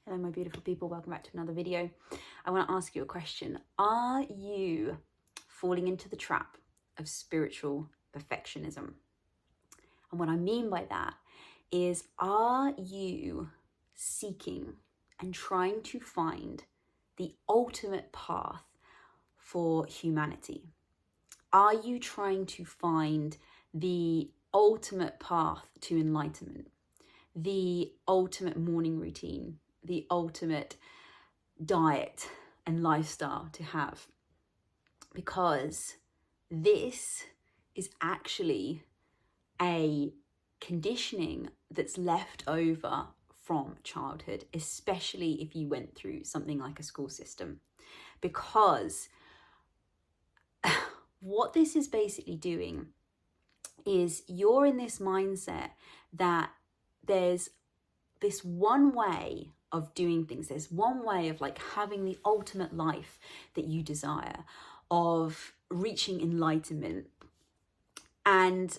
Hello, my beautiful people. Welcome back to another video. I want to ask you a question. Are you falling into the trap of spiritual perfectionism? And what I mean by that is, are you seeking and trying to find the ultimate path for humanity? Are you trying to find the ultimate path to enlightenment, the ultimate morning routine, the ultimate diet and lifestyle to have? Because this is actually a conditioning that's left over from childhood, especially if you went through something like a school system. Because what this is basically doing is you're in this mindset that there's this one way of doing things. There's one way of like having the ultimate life that you desire, of reaching enlightenment. And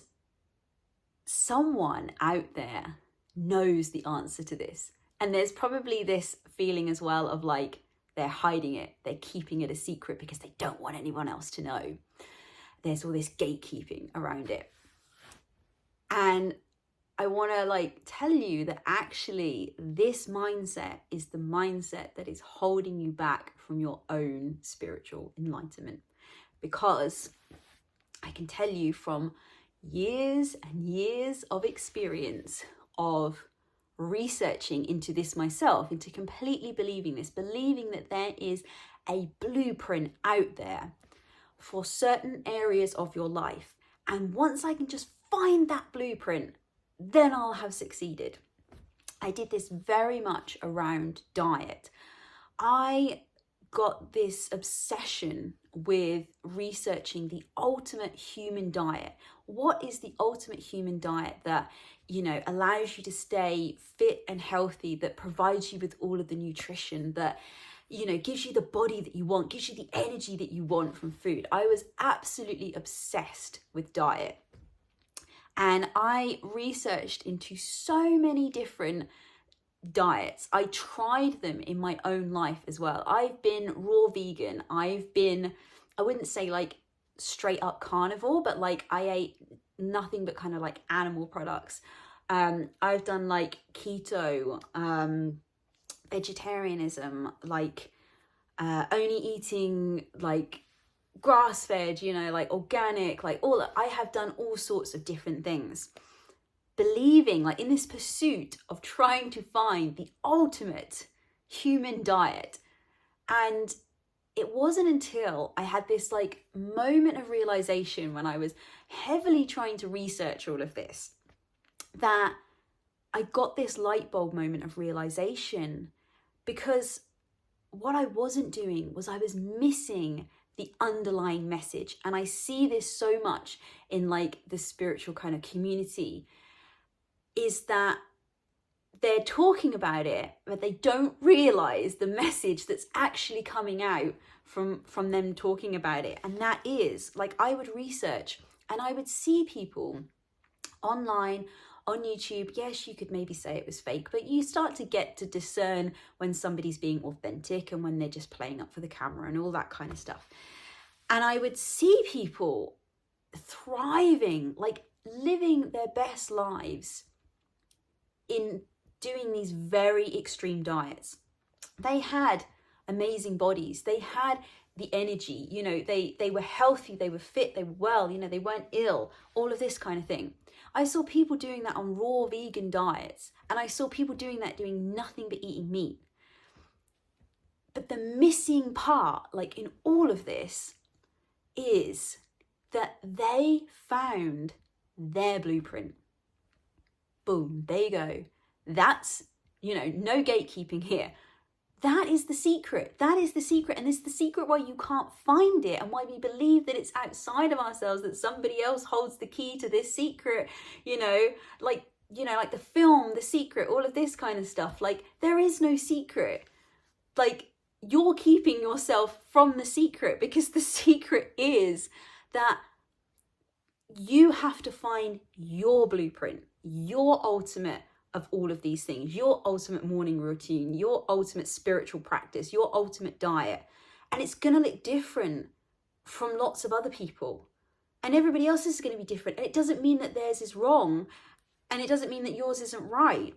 someone out there knows the answer to this. And there's probably this feeling as well of like they're hiding it, they're keeping it a secret because they don't want anyone else to know. There's all this gatekeeping around it. And I want to like tell you that actually this mindset is the mindset that is holding you back from your own spiritual enlightenment. Because I can tell you from years and years of experience of researching into this myself, into completely believing this, believing that there is a blueprint out there for certain areas of your life. And once I can just find that blueprint, then I'll have succeeded. I did this very much around diet. I got this obsession with researching the ultimate human diet. What is the ultimate human diet that, allows you to stay fit and healthy, that provides you with all of the nutrition, that, gives you the body that you want, gives you the energy that you want from food? I was absolutely obsessed with diet. And I researched into so many different diets. I tried them in my own life as well. I've been raw vegan. I wouldn't say like straight up carnivore, but like I ate nothing but kind of like animal products. I've done like keto, vegetarianism, like only eating like grass-fed, like organic, like all that. I have done all sorts of different things, believing like in this pursuit of trying to find the ultimate human diet. And it wasn't until I had this like moment of realization when I was heavily trying to research all of this that I got this light bulb moment of realization. Because what I wasn't doing was I was missing the underlying message. And I see this so much in like the spiritual kind of community, is that they're talking about it, but they don't realize the message that's actually coming out from them talking about it. And that is like, I would research and I would see people online on YouTube. Yes, you could maybe say it was fake, but you start to get to discern when somebody's being authentic and when they're just playing up for the camera and all that kind of stuff. And I would see people thriving, like living their best lives in doing these very extreme diets. They had amazing bodies. They had the energy, they were healthy, they were fit, they were well, they weren't ill, all of this kind of thing. I saw people doing that on raw vegan diets, and I saw people doing that doing nothing but eating meat. But the missing part, like in all of this, is that they found their blueprint. Boom, there you go. That's, no gatekeeping here. That is the secret. That is the secret. And it's the secret why you can't find it, and why we believe that it's outside of ourselves, that somebody else holds the key to this secret, like the film, The Secret, all of this kind of stuff. Like, there is no secret. Like, you're keeping yourself from the secret, because the secret is that you have to find your blueprint, your ultimate of all of these things, your ultimate morning routine, your ultimate spiritual practice, your ultimate diet. And it's going to look different from lots of other people. And everybody else is going to be different. And it doesn't mean that theirs is wrong. And it doesn't mean that yours isn't right.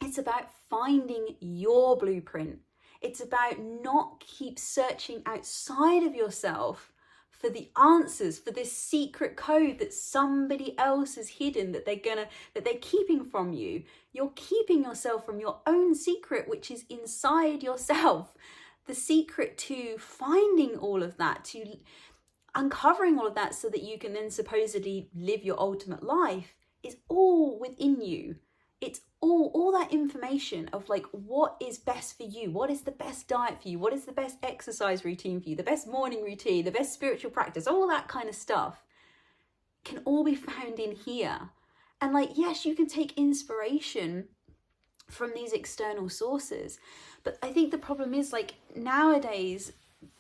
It's about finding your blueprint. It's about not keep searching outside of yourself for the answers, for this secret code that somebody else has hidden, that they're keeping from you. You're keeping yourself from your own secret, which is inside yourself. The secret to finding all of that, to uncovering all of that so that you can then supposedly live your ultimate life, is all within you. It's all that information of like, what is best for you? What is the best diet for you? What is the best exercise routine for you? The best morning routine, the best spiritual practice, all that kind of stuff can all be found in here. And like, yes, you can take inspiration from these external sources. But I think the problem is, like, nowadays,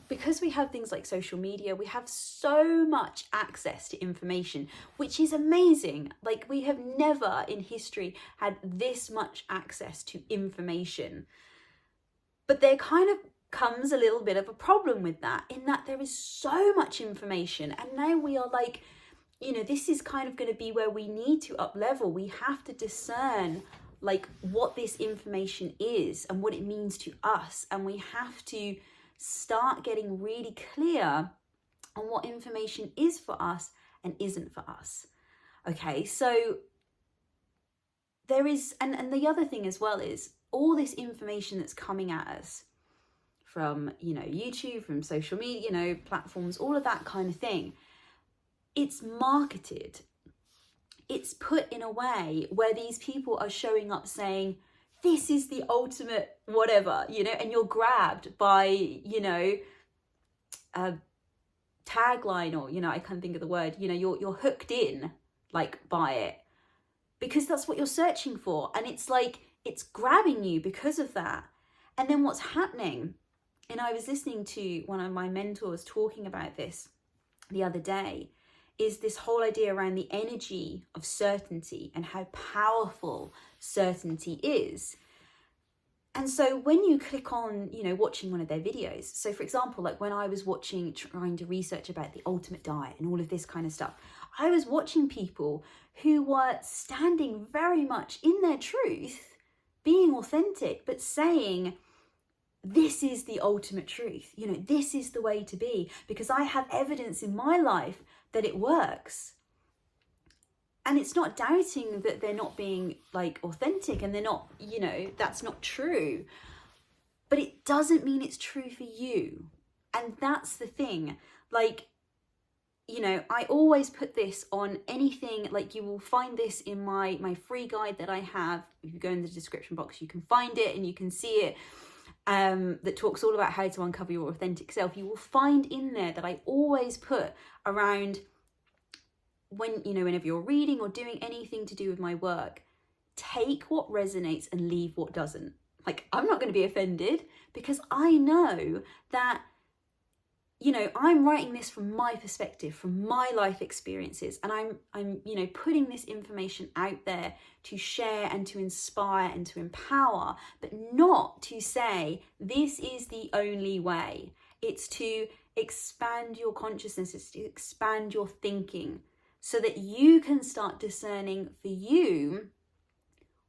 because we have things like social media, we have so much access to information, which is amazing. Like, we have never in history had this much access to information. But there kind of comes a little bit of a problem with that, in that there is so much information. And now we are like, you know, this is kind of going to be where we need to up level. We have to discern like what this information is and what it means to us. And we have to start getting really clear on what information is for us and isn't for us. Okay, so there is, and the other thing as well is all this information that's coming at us from, you know, YouTube, from social media, you know, platforms, all of that kind of thing. It's marketed. It's put in a way where these people are showing up saying, this is the ultimate whatever, you know, and you're grabbed by, you know, a tagline, or, you know, I can't think of the word, you know, you're hooked in like by it because that's what you're searching for. And it's like, it's grabbing you because of that. And then what's happening, and I was listening to one of my mentors talking about this the other day, is this whole idea around the energy of certainty and how powerful certainty is. And so when you click on, you know, watching one of their videos, so for example, like when I was trying to research about the ultimate diet and all of this kind of stuff, I was watching people who were standing very much in their truth, being authentic, but saying, this is the ultimate truth. You know, this is the way to be, because I have evidence in my life that it works. And it's not doubting that they're not being like authentic and they're not, you know, that's not true. But it doesn't mean it's true for you. And that's the thing. Like, you know, I always put this on anything, like you will find this in my free guide that I have. If you go in the description box, you can find it and you can see it. That talks all about how to uncover your authentic self. You will find in there that I always put around when, you know, whenever you're reading or doing anything to do with my work, take what resonates and leave what doesn't. Like, I'm not going to be offended because I know that, you know, I'm writing this from my perspective, from my life experiences, and I'm, you know, putting this information out there to share and to inspire and to empower, but not to say this is the only way. It's to expand your consciousness, it's to expand your thinking so that you can start discerning for you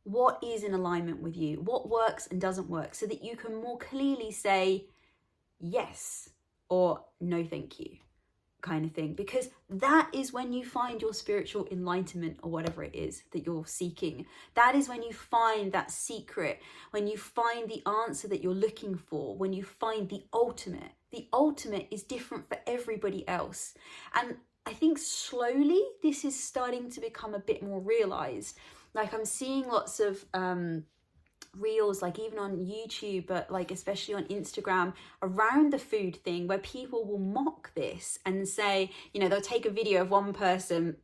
what is in alignment with you, what works and doesn't work, so that you can more clearly say yes or no thank you kind of thing. Because that is when you find your spiritual enlightenment, or whatever it is that you're seeking. That is when you find that secret, when you find the answer that you're looking for, when you find the ultimate. The ultimate is different for everybody else. And I think slowly this is starting to become a bit more realized. Like, I'm seeing lots of reels, like even on YouTube, but like especially on Instagram, around the food thing, where people will mock this and say, you know, they'll take a video of one person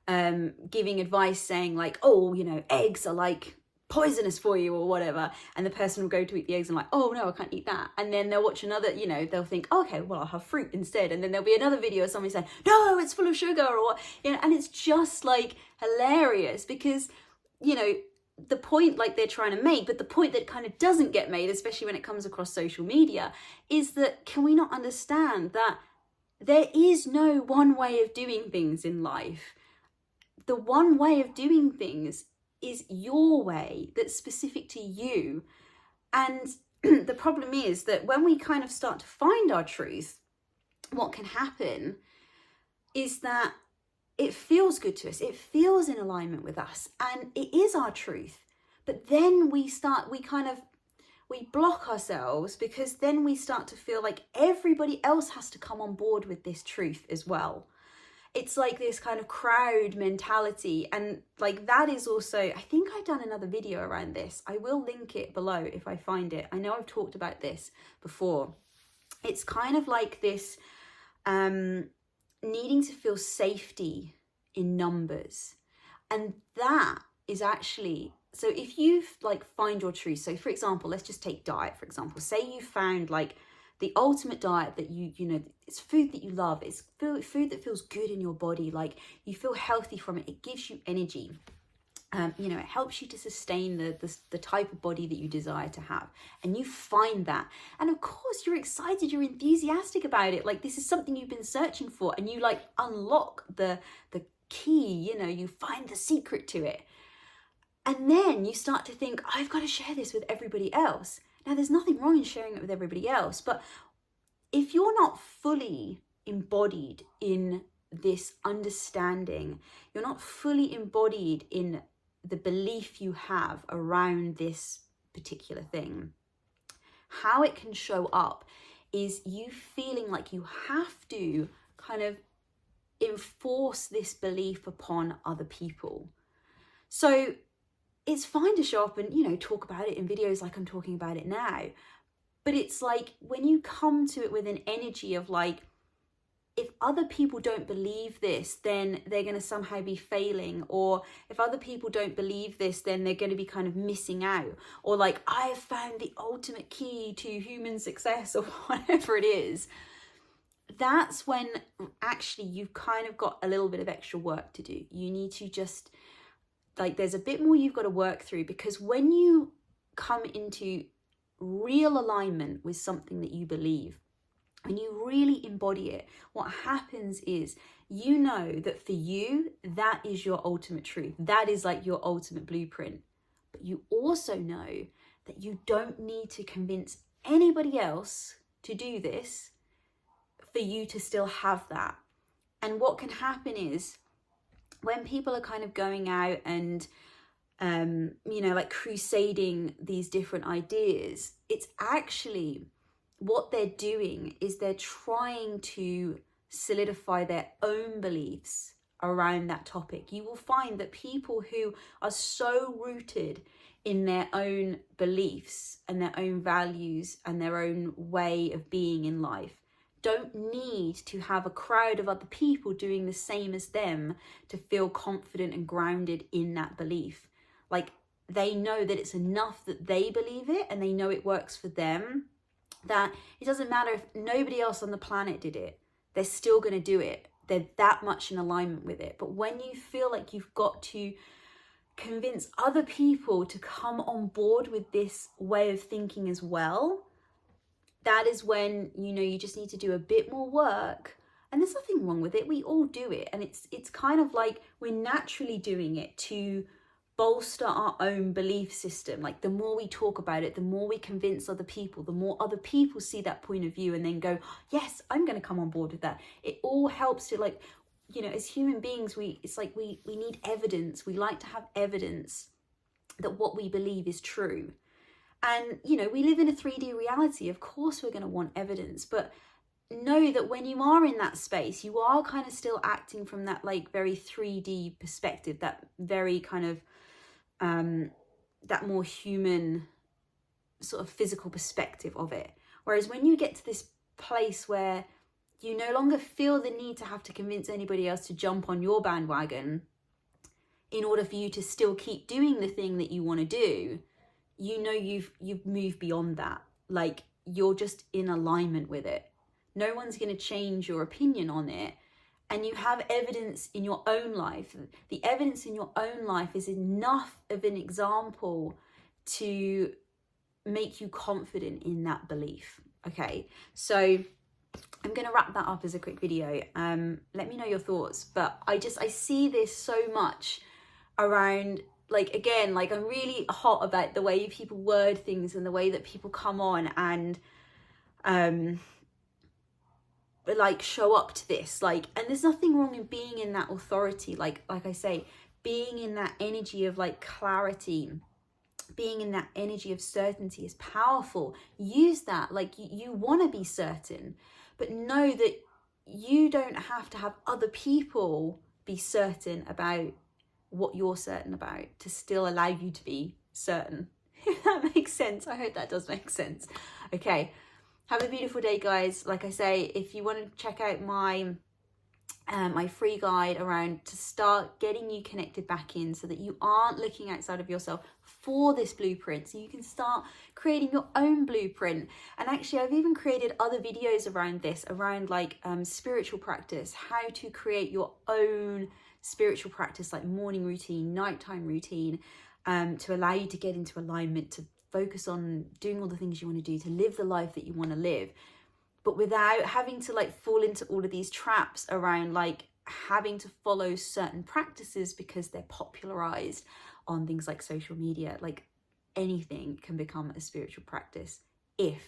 giving advice saying like, oh, you know, eggs are like poisonous for you or whatever, and the person will go to eat the eggs and like, oh no, I can't eat that. And then they'll watch another, you know, they'll think, okay, well, I'll have fruit instead. And then there'll be another video of somebody saying, no, it's full of sugar, or what, you know. And it's just like hilarious, because you know, the point like they're trying to make, but the point that kind of doesn't get made, especially when it comes across social media, is that can we not understand that there is no one way of doing things in life? The one way of doing things is your way, that's specific to you. And the problem is that when we kind of start to find our truth, what can happen is that it feels good to us, it feels in alignment with us, and it is our truth. But then we block ourselves, because then we start to feel like everybody else has to come on board with this truth as well. It's like this kind of crowd mentality. And like that is also, I think I've done another video around this. I will link it below if I find it. I know I've talked about this before. It's kind of like this needing to feel safety in numbers. And that is actually, so if you like find your truth, so for example, let's just take diet, for example. Say you found like the ultimate diet that you know, it's food that you love, it's food that feels good in your body, like you feel healthy from it, it gives you energy. You know, it helps you to sustain the type of body that you desire to have, and you find that, and of course you're excited, you're enthusiastic about it, like this is something you've been searching for, and you like unlock the key, you know, you find the secret to it, and then you start to think, I've got to share this with everybody else. Now there's nothing wrong in sharing it with everybody else, but if you're not fully embodied in this understanding, you're not fully embodied in the belief you have around this particular thing, how it can show up is you feeling like you have to kind of enforce this belief upon other people. So it's fine to show up and, you know, talk about it in videos like I'm talking about it now, but it's like when you come to it with an energy of like, if other people don't believe this, then they're going to somehow be failing. Or if other people don't believe this, then they're going to be kind of missing out. Or like, I have found the ultimate key to human success, or whatever it is. That's when actually you've kind of got a little bit of extra work to do. You need to just, like, there's a bit more you've got to work through, because when you come into real alignment with something that you believe, when you really embody it, what happens is, you know that for you, that is your ultimate truth. That is like your ultimate blueprint. But you also know that you don't need to convince anybody else to do this for you to still have that. And what can happen is, when people are kind of going out and, you know, like crusading these different ideas, it's actually, what they're doing is they're trying to solidify their own beliefs around that topic. You will find that people who are so rooted in their own beliefs and their own values and their own way of being in life don't need to have a crowd of other people doing the same as them to feel confident and grounded in that belief. Like, they know that it's enough that they believe it and they know it works for them, that it doesn't matter if nobody else on the planet did it, they're still going to do it. They're that much in alignment with it. But when you feel like you've got to convince other people to come on board with this way of thinking as well, that is when, you know, you just need to do a bit more work. And there's nothing wrong with it. We all do it. And it's kind of like we're naturally doing it to bolster our own belief system. Like, the more we talk about it, the more we convince other people, the more other people see that point of view and then go, yes, I'm going to come on board with that. It all helps to, like, you know, as human beings, it's like we need evidence. We like to have evidence that what we believe is true. And, you know, we live in a 3D reality. Of course, we're going to want evidence, but know that when you are in that space, you are kind of still acting from that like very 3D perspective, that very kind of, that more human sort of physical perspective of it. Whereas when you get to this place where you no longer feel the need to have to convince anybody else to jump on your bandwagon in order for you to still keep doing the thing that you want to do, you know you've moved beyond that. Like, you're just in alignment with it. No one's going to change your opinion on it. and you have evidence in your own life, the evidence in your own life is enough of an example to make you confident in that belief. Okay, so I'm going to wrap that up as a quick video. Let me know your thoughts, but I see this so much around, like, again, like, I'm really hot about the way people word things and the way that people come on and like show up to this, like, and there's nothing wrong in being in that authority, like I say, being in that energy of like clarity, being in that energy of certainty is powerful. Use that, like, you want to be certain, but know that you don't have to have other people be certain about what you're certain about to still allow you to be certain. If that makes sense. I hope that does make sense. Okay, have a beautiful day, guys. Like I say, if you want to check out my my free guide around to start getting you connected back in so that you aren't looking outside of yourself for this blueprint, so you can start creating your own blueprint. And actually, I've even created other videos around this, around like spiritual practice, how to create your own spiritual practice, like morning routine, nighttime routine, to allow you to get into alignment, to focus on doing all the things you want to do, to live the life that you want to live, but without having to like fall into all of these traps around like having to follow certain practices because they're popularized on things like social media. Like, anything can become a spiritual practice if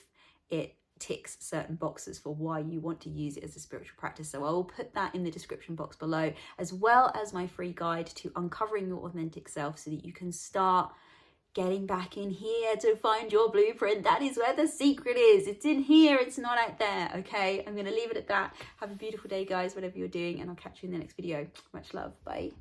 it ticks certain boxes for why you want to use it as a spiritual practice. So I will put that in the description box below, as well as my free guide to uncovering your authentic self, so that you can start getting back in here to find your blueprint. That is where the secret is. It's in here, it's not out there. Okay, I'm going to leave it at that. Have a beautiful day, guys, whatever you're doing, and I'll catch you in the next video. Much love. Bye.